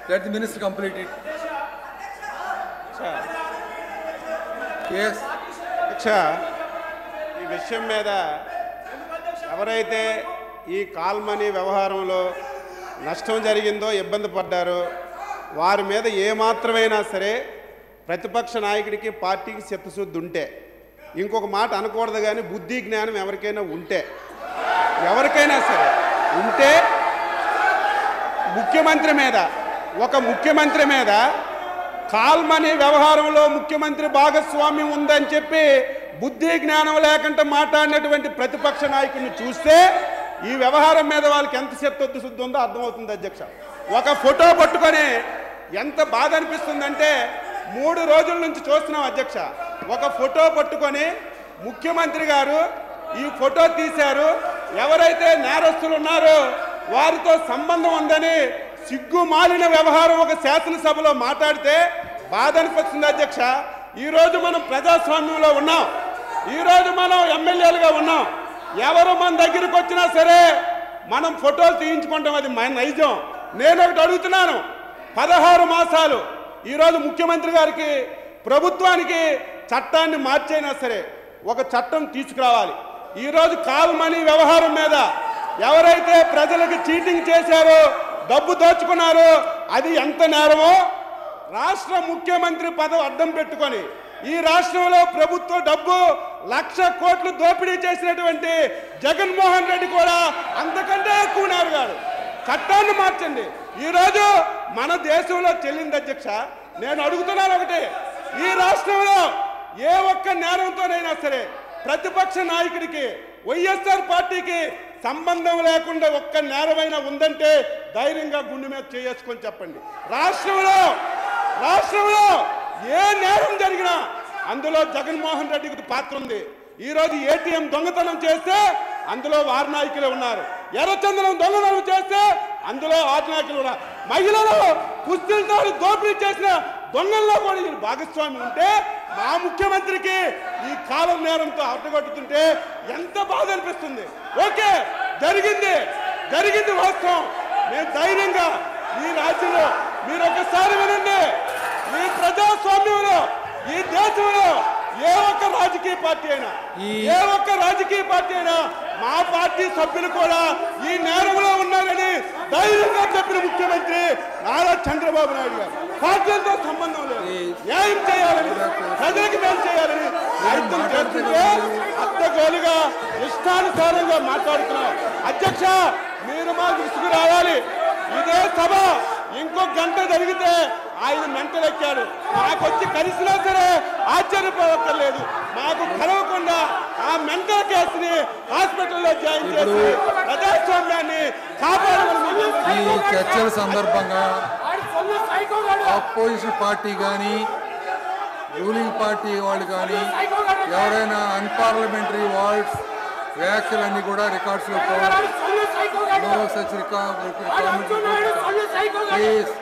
Let the minister complete it. Yes. ఈ విషయం మీద ఎవరైతే ఈ కాల్మనీ వ్యవహారంలో నష్టం జరిగిందో ఇబ్బంది పడ్డారో వారి మీద ఏమాత్రమైనా సరే ప్రతిపక్ష నాయకుడికి పార్టీకి చిత్తశుద్ధి ఉంటే ఇంకొక మాట అనకూడదు కానీ బుద్ధి జ్ఞానం ఎవరికైనా ఉంటే ఎవరికైనా సరే ఉంటే ముఖ్యమంత్రి మీద కాల్మనీ వ్యవహారంలో ముఖ్యమంత్రి భాగస్వామ్యం ఉందని చెప్పి బుద్ధి జ్ఞానం లేకుండా మాట్లాడినటువంటి ప్రతిపక్ష నాయకుడిని చూస్తే ఈ వ్యవహారం మీద వాళ్ళకి ఎంత చిత్తశుద్ధి ఉందో అర్థమవుతుంది అధ్యక్ష. ఒక ఫోటో పట్టుకొని ఎంత బాధ అనిపిస్తుందంటే 3 రోజుల నుంచి చూస్తున్నాం అధ్యక్ష. ఒక ఫోటో పట్టుకొని ముఖ్యమంత్రి గారు ఈ ఫోటో తీశారు, ఎవరైతే నేరస్తులు ఉన్నారో వారితో సంబంధం ఉందని సిగ్గుమాలిన వ్యవహారం ఒక శాసనసభలో మాట్లాడితే బాధ అనిపిస్తుంది అధ్యక్ష. ఈరోజు మనం ప్రజాస్వామ్యంలో ఉన్నాం, ఈరోజు మనం ఎమ్మెల్యేలుగా ఉన్నాం. ఎవరు మన దగ్గరికి వచ్చినా సరే మనం ఫోటోలు తీయించుకుంటాం, అది మన నైజం. నేను ఒకటి అడుగుతున్నాను, 16 మాసాలు ఈరోజు ముఖ్యమంత్రి గారికి ప్రభుత్వానికి చట్టాన్ని మార్చైనా సరే ఒక చట్టం తీసుకురావాలి. ఈరోజు కాల్మనీ వ్యవహారం మీద ఎవరైతే ప్రజలకు చీటింగ్ చేశారో, డబ్బు దోచుకున్నారో అది ఎంత నేరమో రాష్ట్ర ముఖ్యమంత్రి పదవి అడ్డం పెట్టుకొని ఈ రాష్ట్రంలో ప్రభుత్వ డబ్బు 1,00,000 కోట్లు దోపిడీ చేసినటువంటి జగన్మోహన్ రెడ్డి కూడా అంతకంటే ఎక్కువ నేరగాడు. చట్టాన్ని మార్చండి. ఈరోజు మన దేశంలో చెల్లింది అధ్యక్ష. నేను అడుగుతున్నాను ఒకటి, ఈ రాష్ట్రంలో ఏ ఒక్క నేరంతోనైనా సరే ప్రతిపక్ష నాయకుడికి వైఎస్ఆర్ పార్టీకి సంబంధం లేకుండా ఒక్క నేరమైనా ఉందంటే ధైర్యంగా గుండె మీద చేసుకొని చెప్పండి. రాష్ట్రంలో ఏ నేరం జరిగినా అందులో జగన్మోహన్ రెడ్డికి పాత్ర ఉంది. ఈరోజు ఏటీఎం దొంగతనం చేస్తే అందులో వారి నాయకులే ఉన్నారు, ఎర్రచందనం దొంగతనం చేస్తే అందులో వారి నాయకులు ఉన్నారు, మహిళలు కుస్తీలతో దోపిడీ చేసిన దొంగల్లో కూడా ఈ భాగస్వామి ఉంటే మా ముఖ్యమంత్రికి ఈ కాలం నేరంతో అడ్డగొట్టుతుంటే ఎంత బాధ అనిపిస్తుంది. ఓకే, జరిగింది వాస్తవం. మేము ధైర్యంగా ఈ రాజ్యంలో మీరు ఒకసారి వినండి, ఈ ప్రజాస్వామ్యంలో ఈ దేశంలో ఏ ఒక్క రాజకీయ పార్టీ అయినా మా పార్టీ సభ్యులు కూడా ఈ నేరంలో ఉన్నారని ధైర్యంగా చెప్పిన ముఖ్యమంత్రి నారా చంద్రబాబు నాయుడు గారు. పార్టీలతో సంబంధం లేదు, న్యాయం చేయాలని, ప్రజలకు న్యాయం చేయాలని ప్రయత్నం చేస్తుంటే అద్దగోలుగా ఇష్టానుసారంగా మాట్లాడుతున్నాం. అధ్యక్ష, మీరు మాకు విసుగు రావాలి. ఇదే సభ ఇంకో గంట జరిగితే ఆయన మెంటలెక్కాడు. మాకొచ్చి కలిసినా సరే ఆశ్చర్యపోవక్కర్లేదు. మాకు కలవకుండా ఆ మెంటల్ కేసుని హాస్పిటల్లో జాయిన్ చేసి ప్రజాస్వామ్యాన్ని కాపాడాలని ఈ చర్చల సందర్భంగా అపోజిషన్ పార్టీ కానీ రూలింగ్ పార్టీ వాళ్ళు కానీ ఎవరైనా అన్పార్లమెంటరీ వర్డ్స్ వ్యాఖ్యలన్నీ కూడా రికార్డ్స్లో పోవాలి. No such record please.